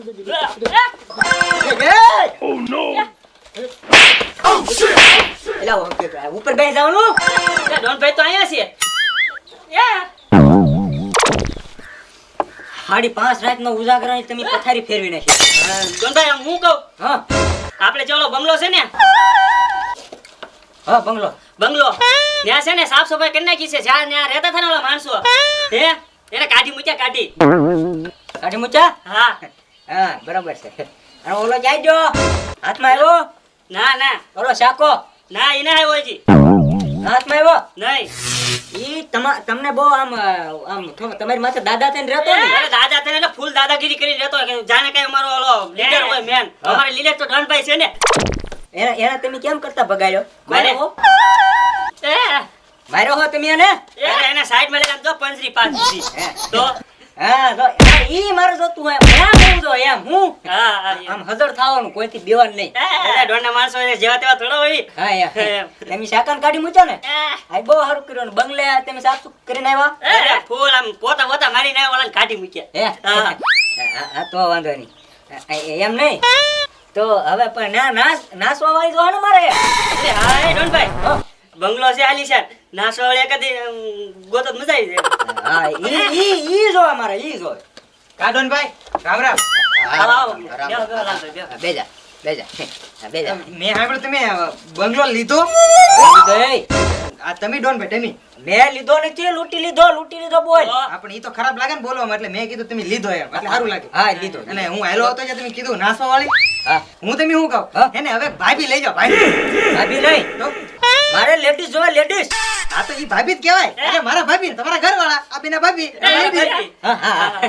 Oh no! Oh shit! એલા ઉપર બેસી જવાનું. ડોનભાઈ તો અહીંયા છે. 5:30 રાતનો ઉજાગરાની તમે પથારી ફેરવી નાખી. ડોનભાઈ આમ હું કહું હા આપણે ચાલો બંગલો છે ને હા બંગલો ત્યાં છે ને સાફ સફાઈ કરી નાખી છે જ્યાં ત્યાં રહેતા હતા ને ઓલા માણસો હે એને કાઢી મૂક્યા કાઢી મૂચા. હા હા બરાબર છે. અને ઓલો જાય જો હાથમાં આવ્યો. ના ઓલો શાકો ના ઈ ના આવ્યો હજી હાથમાં આવ્યો. નહીં ઈ તમને બહુ આમ તમારી માથે દાદા થઈને રહેતો ને. અરે દાદા તને એટલે ફૂલ દાદાગીરી કરી રહેતો કે જાણે કઈ અમારો ઓલો લીડર હોય મેન અમારે લીડર તો ડોનભાઈ છે ને એને તમે કેમ કરતા ભગાડ્યો? કોને? માર્યો હો તમે એને? એને સાઈડ માં લઈ આમ જો પંજરી પાછી તો હા તો ઈ મારે જોતું હોય એમ હું જો એમ હું હા આમ હજર થાવાનું કોઈથી બેવાનું નહીં. ડોનના માણસો જેવા તેવા થોડા હોય હા એમ તમે શાકાન કાઢી મૂક્યો ને આ બહુ સારું કર્યું ને બંગલે તમે સાફ સુફ કરીને આવ્યા. ફૂલ આમ પોતા પોતા મારીને ઓલાને કાઢી મૂક્યા હા તો વાંધો નહીં એમ નહીં તો હવે પણ નાસવા વાળી જોવાનું મારે. હા ડોનભાઈ બંગલો છે આલીશાન નાસવા વાળી કદી ગોતો મજા આવી જાય. હા ઈ જો અમારે ઈ જો કાઢોન ભાઈ રામ રામ. બેજા મેં સાંભળ્યું તમે બંગલો લીધો. આ તમે ડોન ભાઈ તમે મેં લીધો નથી લૂંટી લીધો બોલ. આપણે ઈ તો ખરાબ લાગે ને બોલવામાં એટલે મેં કીધું તમે લીધો એમ એટલે સારું લાગે. હા લીધો. અને હું હેલો હતો એટલે તમે કીધું નાસવા વાળી. હા હું તમે શું કહું હા? એને હવે ભાભી લઈ જાઓ ભાભી નહીં તો મારે લેડીઝ જોવે લેડીઝ. આ તો ઈ ભાભી જ કહેવાય એટલે મારા ભાભી ને તમારા ઘરવાળા આ બેના ભાભી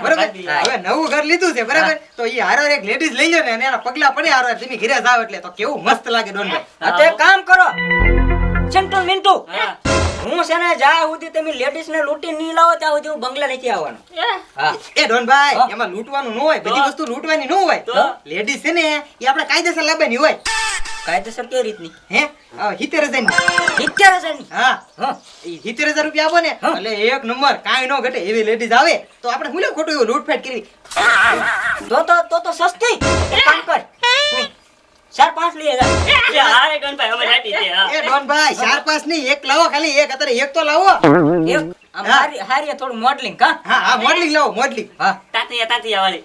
બરોબર. હવે નવું ઘર લીધું છે બરાબર તો ઈ હારો એક લેડીઝ લઈ જાઓ ને અને એના પગલા પડે હારો તમે ઘરે જાવ એટલે તો કેવું મસ્ત લાગે ડોન ભાઈ. હા તો એક કામ કરો ચંટુ મિન્ટુ હું છે ને જ્યાં સુધી તમે લેડીઝ ને લૂંટી નહીં લાવો ત્યાં સુધી હું બંગલા નથી આવવાનો. હા એ ડોનભાઈ હા. એમાં લૂંટવાનું ન હોય બધી વસ્તુ લૂંટવાની ન હોય તો? લેડીઝ છે ને એ આપણે કાયદેસર લાવવાની હોય કાયદેસર કેવી રીતની? હે 70,000 ની 70,000 ની? હા હા 70,000 રૂપિયા આપો ને હા. એટલે એક નંબર કાંઈ ન ઘટે એવી લેડીઝ આવે તો આપણે હું ખોટું એવું લૂંટફાટ કરવી. તો સસ્તી. એક કામ કર 4-5 લઈ જા. હા ડોનભાઈ અમે આપી દે એ ડોનભાઈ 4-5 નહીં એક લાવો ખાલી એક અત્યારે એક તો લાવો. એક આમ હારી થોડું મોડલિંગ કા. હા હા મોડલિંગ લાવો મોડલિંગ. હા તાતિયા વાળી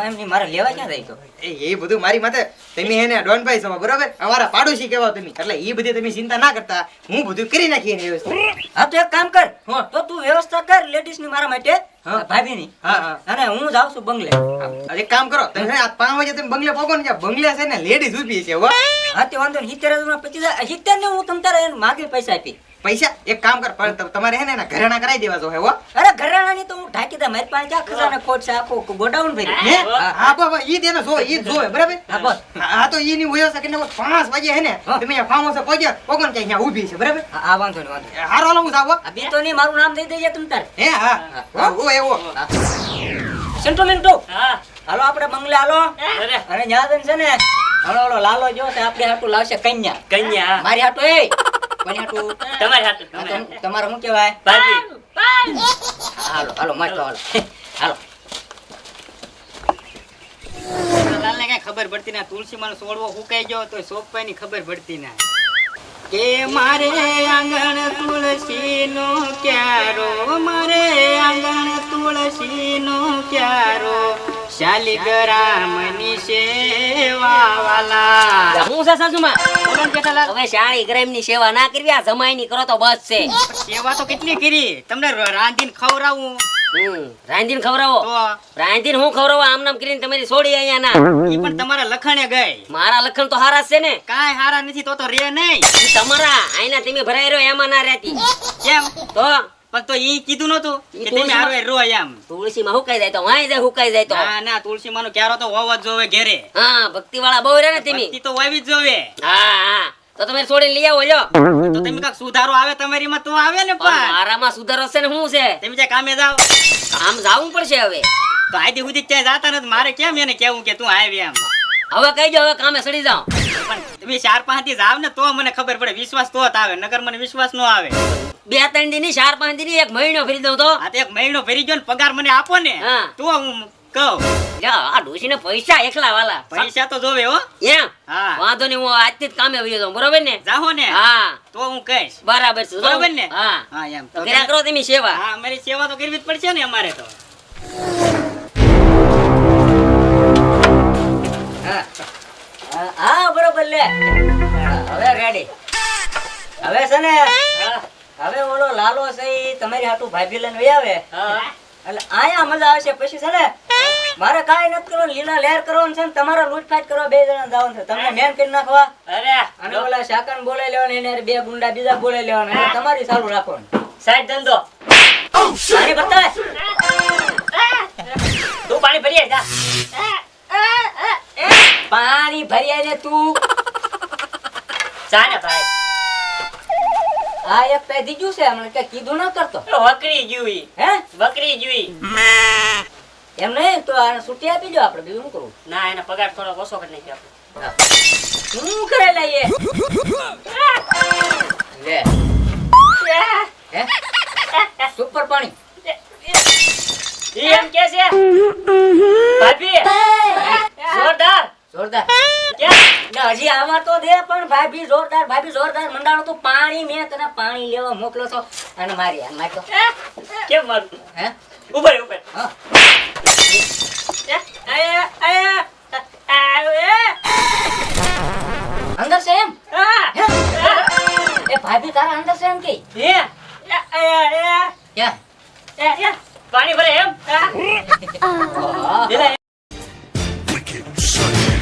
એમની મારે લેવા ક્યાં જાય તો? એ બધું મારી માથે તમે એને ડોનભાઈ છો બરોબર અમારા પાડોશી કહેવા તમે એટલે એ બધી તમે ચિંતા ના કરતા હું બધું કરી નાખી એની વ્યવસ્થા. હા તો એક કામ કર હા. તો તું વ્યવસ્થા કર લેડીઝ ની મારા માટે હા. ભાભી ની હા હા અને હું જાઉં છું બંગલે. હા, એક કામ કરો તમે આ 5 વાગે તમે બંગલે પહોંચો ને ત્યાં બંગલે છે ને લેડીઝ ઊભી છે હો. હા તે વાંધો નહીં 70,000 પચી જાય 70 ને હું તમ તારે માગે પૈસા આપી. પૈસા એક કામ કર પણ તમારે હે ને એના ઘરેણા કરાવી દેવા જો હે હો. અરે ઘરેણા ની તો હું ઢાકી દે મારી પાસે ક્યાં ખજાને ખોટ છે આખો ગોડાઉન ભરી. હે હા બાબા ઈ દેનો જો ઈ જ જોવે બરાબર. હા બસ હા તો ઈ ની વ્યવસ્થા કરીને 5 વાગે હે ને હા. તમે અહીંયા ફાર્મ હાઉસ પહોંચ્યા પગન કે અહીંયા ઊભી છે બરાબર. હા વાંધો નહીં વાંધો નહીં. હારો હાલો હું જાવ હો. આ બી તો નહીં મારું નામ દઈ દેજે તમ તારે. હે હા હા ઓ એવો સેન્ટો મિન્ટો હા હાલો આપણે બંગલે હાલો. અરે અને ન્યા જઈને છે ને હળો લાલો જો તે આપણે હાટું લાવશે કન્યા. કન્યા મારી હાટું એ કોની હાટું? તમારી હાથે આ તો તમારે શું કહેવાય? ભાભી હાલો મારતો હાલો. લાલને કઈ ખબર પડતી ના તુલસી માનો છોડવો હુકાઈ ગયો તો સોપાઈ ની ખબર પડતી ના કે મારે આંગણ તુલસી નો ક્યારો મારે આંગણ તુલસી નો ક્યારો શાલિગ્રામની સેવા વાલા હું છે સાસુમાં બોલો ને જેઠાલાલ. હવે શાળી ગ્રામ ની સેવા ના કરવી આ જમાઈ ની કરો તો બસ છે. સેવા તો કેટલી કરી તમને રાંધીને ખવડાવું રાંધીને ખવડાવો તો રાંધીને હું ખવડાવો આમ નામ કરીને તમારી છોડી અહીંયા ના ઈ પણ તમારા લખણે ગઈ મારા લખણ તો હારા જ છે ને કાંઈ હારા નથી તો રે નહીં ઈ તમારા આઈના તમે ભરાઈ રહ્યો એમાં ના રહેતી કેમ તો પણ તો ઈ કીધું નતું ઈ કે તમે તુલસી- હારે રો એમ તુલસીમાં હુકાઈ જાય તો વાંઈ જાય હુકાઈ જાય તો ના તુલસી માનો ક્યારો તો હોવો જ જોવે ઘેરે હા ભક્તિ વાળા બહુ રહે ને તમે ભક્તિ તો વાવી જ જોવે હા તો તમે છોડીને લઈ આવો લ્યો તો તમે કાક સુધારો આવે તમારી માં તો આવે ને પણ પણ મારામાં સુધારો છે ને શું છે તમે જે કામે જાવ આમ જાવું પડશે હવે તો આદી સુધી ક્યાંય જાતા નથી મારે કેમ એને કેવું કે તું આવી એમ હવે કહી દો હવે કામે સડી જાઓ પણ તમે 4-5 થી જાવ ને તો મને ખબર પડે વિશ્વાસ તો જ આવે નગર મને વિશ્વાસ નો આવે 2-3 દી ની 4-5 દી ની 1 મહિનો ફરી દઉં તો આ તો એક મહિનો ભરી ગયો ને પગાર મને આપો ને હા. તો હું કહું લ્યો, આ ડોશીને પૈસા એકલા વાલા પૈસા તો જોવે હો એમ હા વાંધો નહીં, હું આજથી જ કામે વહી જાઉં, બરોબર ને? જાહો ને હા તો હું કહીશ બરાબર છે, બરોબર ને હા હા એમ તો કર્યા કરો તમે સેવા. હા અમારી સેવા તો કરવી જ પડશે ને અમારે તો હા બરોબર લે હવે રેડી હવે છે ને હવે ઓલો લાલો છે ઈ તમારી હાટુ ભાભી લઈને વઈ આવે એટલે આયા મજા આવશે. પછી છે ને મારે કાઈ નથી કરવાનું, લીલા લહેર કરવાનું છે ને તમારે લૂંટફાટ કરવા 2 જણા જવાનું છે. તમને મેન કરી નાખવા અરે અને ઓલા શાકાને બોલાઈ લેવાના, એને 2 ગુંડા બીજા બોલાઈ લેવાના એટલે તમારી ચાલુ રાખવાનું. સાઈડ ધંધો પાણી બતાવે તું પાણી ભરી આય, જા પાણી ભરી આવીને તું જા ને ભાઈ આ એક પેધી ગયું છે હમણાં કઈ કીધું ન કરતો વકરી જોઈ હે બકરી જોઈ એમ નહીં તો આને છૂટી આપી દો આપણે, બીજું શું કરવું? ના એને પગાર થોડો ઓછો કરી નાખ્યો આપણે. શું કરે લઈએ લે હે સુપર પાણી ઈ એમ કે છે ભાભી જોરદાર જોરદાર ક્યાં ના હજી આમાં તો દે પણ ભાભી જોરદાર મંડાણો તું પાણી મેં તને પાણી લેવા મોકલો છો અને મારી આ નાખો કેમ મારું હે ઉપર ઉપર હા અંદર છે એમ હે? એ ભાભી તારા અંદર છે એમ કે ક્યાં પાણી ભરે એમ વાહ. પેલા wicked Sonny.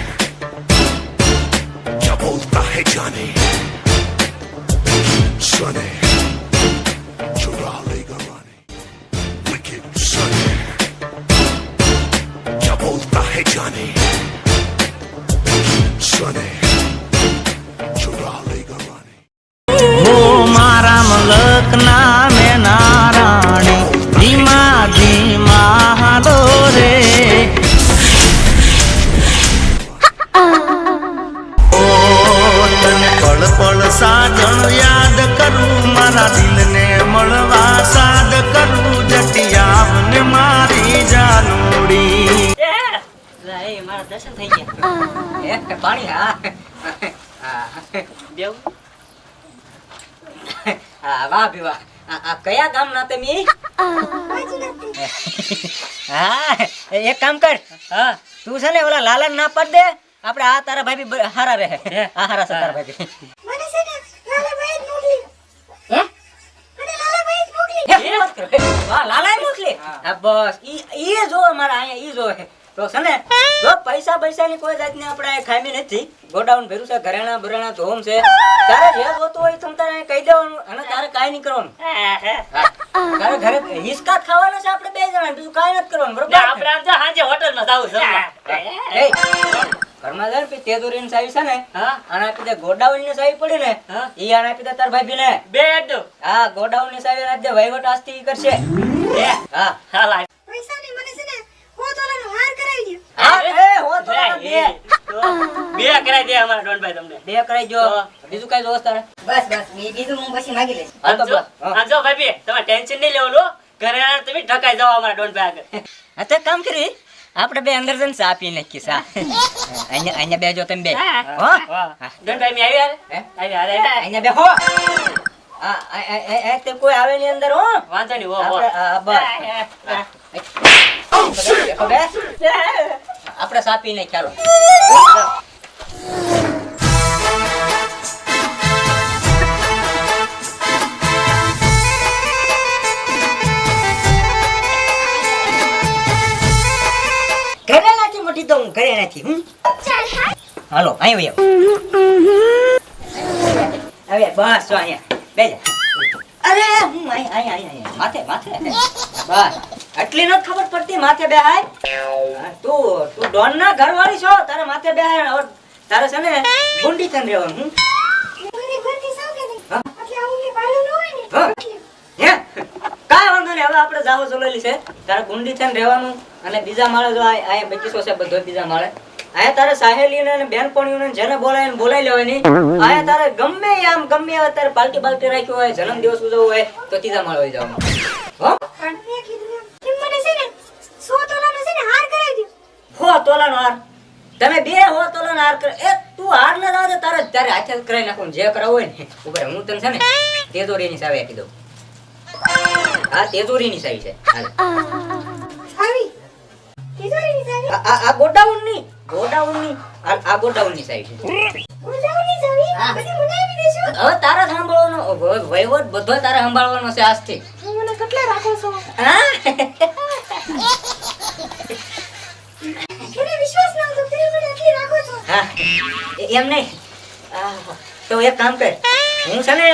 क्या बोलता है जाने Sonny, चुरा लेगा रानी. Wicked Sonny. क्या बोलता है जाने Sonny, चुरा लेगा रानी. हो मारा मलक नामे नाराणी धीमा धीमा हालो रे ओ तने पल पल साजन याद करूं मारा दिल ने मळवा साद करूं जटिया ने मारी जानोड़ी એ મારા દર્શન થઈ ગયા એ પાણી હા દેવ હા વાહ ભી વાહ આ કયા ગામ ના તમે હા એક કામ કર હા તું છે ને ઓલા લાલન ના પડ દે આપણે આ તારા ભાભી હારા રહે આ હારા છે તારા ભાભી હે વાત કરો. વાહ લાલાએ મોકલી હા બસ ઈ જો મારા અહીંયા ઈ જો તો છે ને જો પૈસા ની કોઈ જાતની આપણે ખામી નથી. ગોડાઉન ભર્યું છે, ઘરેણા બરેણા ધોમ છે, તારે જે જોતું હોય તમ તારે કહી દેવાનું અને તારે કાઈ નહીં કરવાનું. તારે ઘરે હિસકા ખાવાના છે આપણે 2 જણા, બીજું કાઈ નથી કરવાનું બરોબર? આપણે આમ જો સાંજે હોટલમાં જાવું છે એ ઘરમાં જાય ને તેજોરીની ચાવી છે ને હા આને આપી દે. ગોડાઉન ની ચાવી પડી ને હા. ઈ આને આપી દે તાર ભાભી ને. બે અડધો હા ગોડાઉન ની ચાવી આપી દે, વહીવટ આજથી ઈ કરશે. હા હાલ આય. હા એ હો તો બે બે કરાઈ દે અમારા ડોનભાઈ તમને કરાઈ જો. બીજું કઈ જોસ્ત તારે? બસ બીજું હું પછી માગી લઈશ હા તો બસ. હા. આજો ભાભી તમે ટેન્શન નહીં લેવાનું ઘરે આવીને તમે ઢકાઈ જાઓ અમારા ડોનભાઈ આગળ હા તો એક કામ કરી આપણે 2 અંદર જઈને ચા પી નાખીએ ચા. અહીંયા બેજો તમે 2 હો વાહ ડોનભાઈ મે આવી હે? આવી અહીંયા બેહો. આ તે કોઈ આવે ની અંદર હો. વાંધો નહીં હો આપણે બસ બેહો બે. આપણે ચા પી નાખીએ ચાલો. ઘરે નથી મોટી તો હું ઘરે નથી હાલો અહીં વહી આવો. હવે બસ જો અહીંયા બેજા. અરે હું અહીંયા માથે બસ આટલી નથી ખબર પડતી માથે બેહાય. તું ડોન ના ઘર વાળી છો, તારે માથે બેહાય. હવે તારે છે ને ગુંડી થઈને રહેવાનું. કાંઈ વાંધો નહીં, હવે આપણે જાવો ચલેલી છે. તારે ગુંડી થઈને રહેવાનું અને બીજા માળે જો અહીંયા બગીચો છે બધો બીજા માળે. અહીંયા તારે સાહેલીને અને બેનપણીઓને જેને બોલાવીને બોલાવી લેવાની. અહીંયા તારે ગમે તારે પાર્ટી રાખ્યું હોય, જન્મદિવસ ઉજવવો હોય તો ત્રીજા માળે જવાનું. હો મને છે ને 100 તોલાનો છે ને હાર કરાવી હાર કરે એ તું હાર ના દાવ તારે તારે હાથે કરાઈ નાખું જે કરાવું હોય ને ઉપર હું તને છે ને તેજોરીની સાવી આપી દઉં આ તેજોરીની સાવી છે હાલ. આ ગોડાઉનની આ ગોડાઉનની સાવી છે હવે તારા સાંભળવાનો વહીવટ બધો તારે સંભાળવાનો છે આજથી હા? હા, એમ નહીં તો એક કામ કર હું છે ને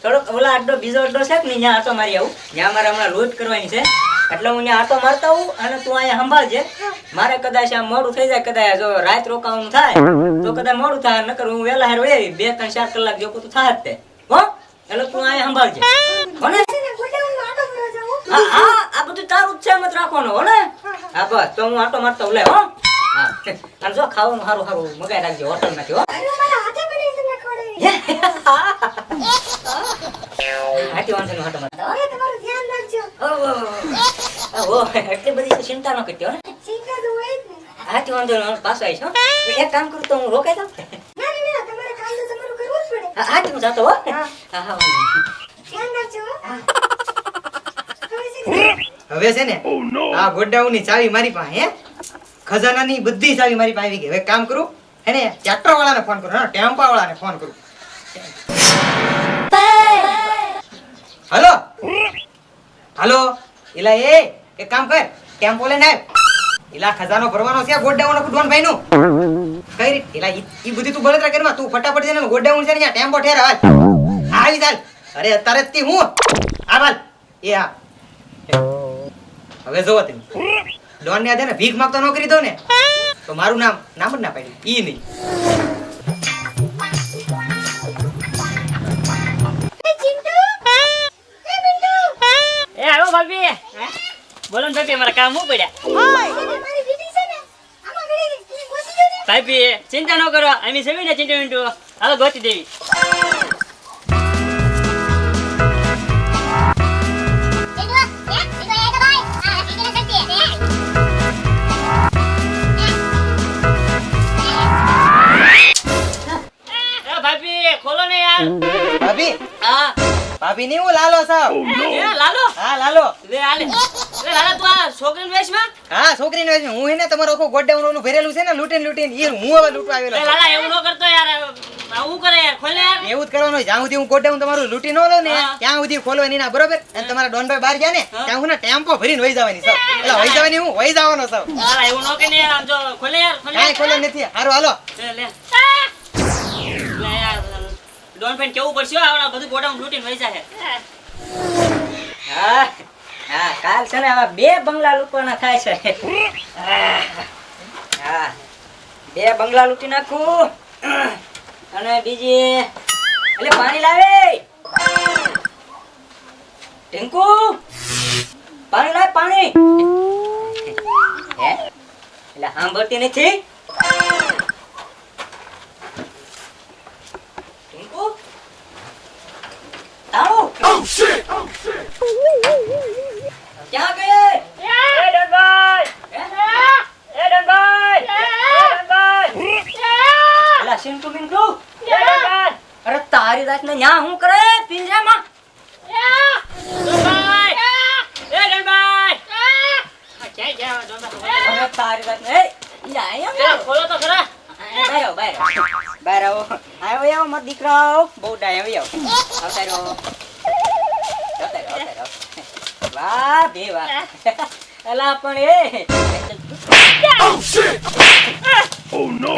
થોડોક ઓલા અડ્ડો બીજો અડ્ડો છે કે નહીં ત્યાં આટો મારી આવું ત્યાં મારે હમણાં લૂંટ કરવાની છે એટલે હું ત્યાં આટો મારતા આવું અને તું અહીંયા સંભાળજે મારે કદાચ આમ મોડું થઈ જાય કદાચ જો રાત રોકાવાનું થાય તો કદાચ મોડું થાય નકર હું વહેલા હાર વહી આવી 2-3-4 કલાક જેવું તો થાય જ તે હો એટલે તું અહીંયા સંભાળજે હો ને હા હા આ બધું તારું જ છે મત રાખવાનું હો ને હા બસ તો હું આટો મારતા હું લે હો હા અને જો ખાવાનું સારું સારું મગાઈ રાખજો હોટલ માંથી હો હાથી વાંધો નહીં, હાટો મારતા. ઓહો, એટલી બધી ચિંતા ન કરતી હો ને હાથી વાંધો નહીં, પાછો આવીશ હો. એક કામ કરું તો હું રોકાઈ દઉં હાથી હું જાતો હો હા હા વાંધો નહીં. હવે છે ને આ ગોડાઉનની ચાવી મારી પાસે હે ખજાનાની બધી ચાવી મારી પાસે આવી ગઈ. હવે કામ કરું હે ને ટ્રેક્ટર વાળાને ફોન કરું હા ટેમ્પા વાળાને ફોન કરું. હાલો હાલો એલા એક કામ કર ટેમ્પો લઈને આવ. એલા ખજાનો ભરવાનો છે ગોડાઉન કુડવાન ભાઈ નું કઈ રીત એલા ઈ બધી તું બળતરા કરવા તું ફટાફટ જઈને ગોડાઉન છે ને ત્યાં ટેમ્પો ઠેર હાલ આવી ચાલ. અરે અત્યારે જ તી હું આ હાલ એ હા હવે જોવો તમે લોન ને આધે ને ભીખ માંગતો નોકરી દો ને તો મારું નામ જ ના પાડ્યું ઈ નહીં. એ આવો ભાભી બોલો ને ભાભી મારા કામ હું પડ્યા ભાભી ચિંતા ન કરો અમે સવી ને ચિંતા મિંટુ હાલો ગોતી દેવી. ભાભી ખોલો ને યાર. ભાભી હા ભાભી ની હું લાલો સાવ. એ લાલો હા લાલો લે આલે લે લાલા તું આ છોકરીને વેશમાં હા છોકરીને વેચ હું એને તમારો આખો ગોડાઉન ઓલું ભરેલું છે ને લૂટીને લૂટીને ઈ હું હવે લૂટવા આવેલો લે છું. લાલા એવું ન કરતો યાર આવું કરે યાર ખોલ ને યાર. એવું જ કરવાનું હોય. જ્યાં સુધી હું ગોડાઉન તમારું લૂટી ન લો ને હા. ત્યાં સુધી ખોલવાની ના બરોબર. અને તમારા ડોનભાઈ બહાર ગયા ને હા. ત્યાં હું ને ટેમ્પો ભરીને વહી જવાની સાવ. એટલે વહી જવાની હું વહી જવાનો સાવ. લાલા એવું ન કે ને યાર આમ જો ખોલે યાર ખોલે કાંઈ ખોલો નથી. હારું હાલો લે લે લે યાર ડોન પેન કેવું પડશે હો, આવડા બધું ગોડાઉન લૂટીને વહી જાય. હા હા કાલ છે ને આવા 2 બંગલા લૂંટવાના થાય છે હા 2 બંગલા લૂંટી નાખું અને બીજી એટલે પાણી લાવે ટિંકુ પાણી લાવ પાણી હે એટલે સાંભળતી નથી ટિંકુ આવો Oh shit! ક્યાં ગયે એ ડોનભાઈ એ ડોનભાઈ એ ડોનભાઈ એલા સિંટુ મિંટુ એ ડોનભાઈ અરે તારી રાત ને ન્યા હું કરે પિંજરામાં ડોનભાઈ એ ડોનભાઈ આ ક્યાં ગયા ડોનભાઈ? અરે તારી રાત ને યા આયા પેલા ખોલો તો ખરા. બહાર આવો આવો મત દીકરાઓ બહુ ડાય આવી આવો આવતા રહો વાહ બે વાહ એલા પણ એ Oh shit! Oh no!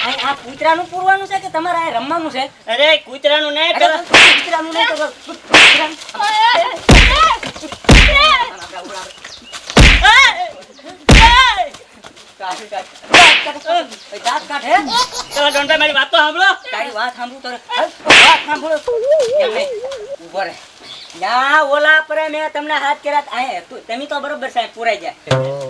આ કૂતરાનું પૂરવાનું છે કે તમારે આ રમવાનું છે અરે કૂતરાનું નહીં અરે પેલા કૂતરાનું નહીં તો કૂતરાનું દાંત કાઢ હે ચલો ડોનભાઈ મારી વાત તો સાંભળો. તારી વાત સાંભળું તો વાત સાંભળો એમ નહીં ઉભો રહે ના ઓલા પર મેં તમને હાથ કર્યા આય તમે તો બરોબર સાહેબ પુરાઈ ગયા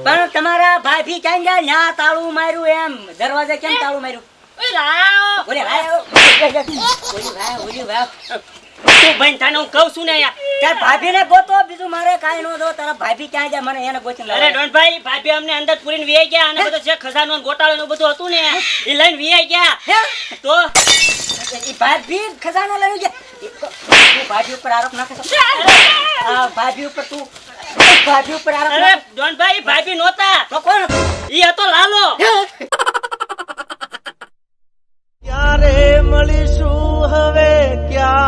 પણ તમારા ભાભી ક્યાં ગયા ન્યા તાળું માર્યું એમ દરવાજે કેમ તાળું માર્યું ઓય લાયો ઓલે ભાઈ ઓલી ભાઈ તું ભાઈ તને હું કહું છું ને યાર. તાર ભાભીને ગોતો, બીજું મારે કાંઈ ન દો. તારા ભાભી ક્યાં જાય મને એને ગોતીને અરે લાવો. ડોનભાઈ ભાભી અમને અંદર પૂરીને વીઆઈ ગયા અને બધો જે ખજાનો ને ગોટાળો ને બધું હતું ને એ લઈને વીઆઈ ગયા. હે? તો ઈ ભાભી ખજાનો લઈ ગયા. તું ભાભી ઉપર આરોપ નાખે છો? આ ભાભી ઉપર તું ભાભી ઉપર આરોપ અરે નાખે? ડોનભાઈ ભાભી નહોતા, તો કોણ હતું? ઈ હતો લાલો. ક્યારે મળીશું હવે ક્યાં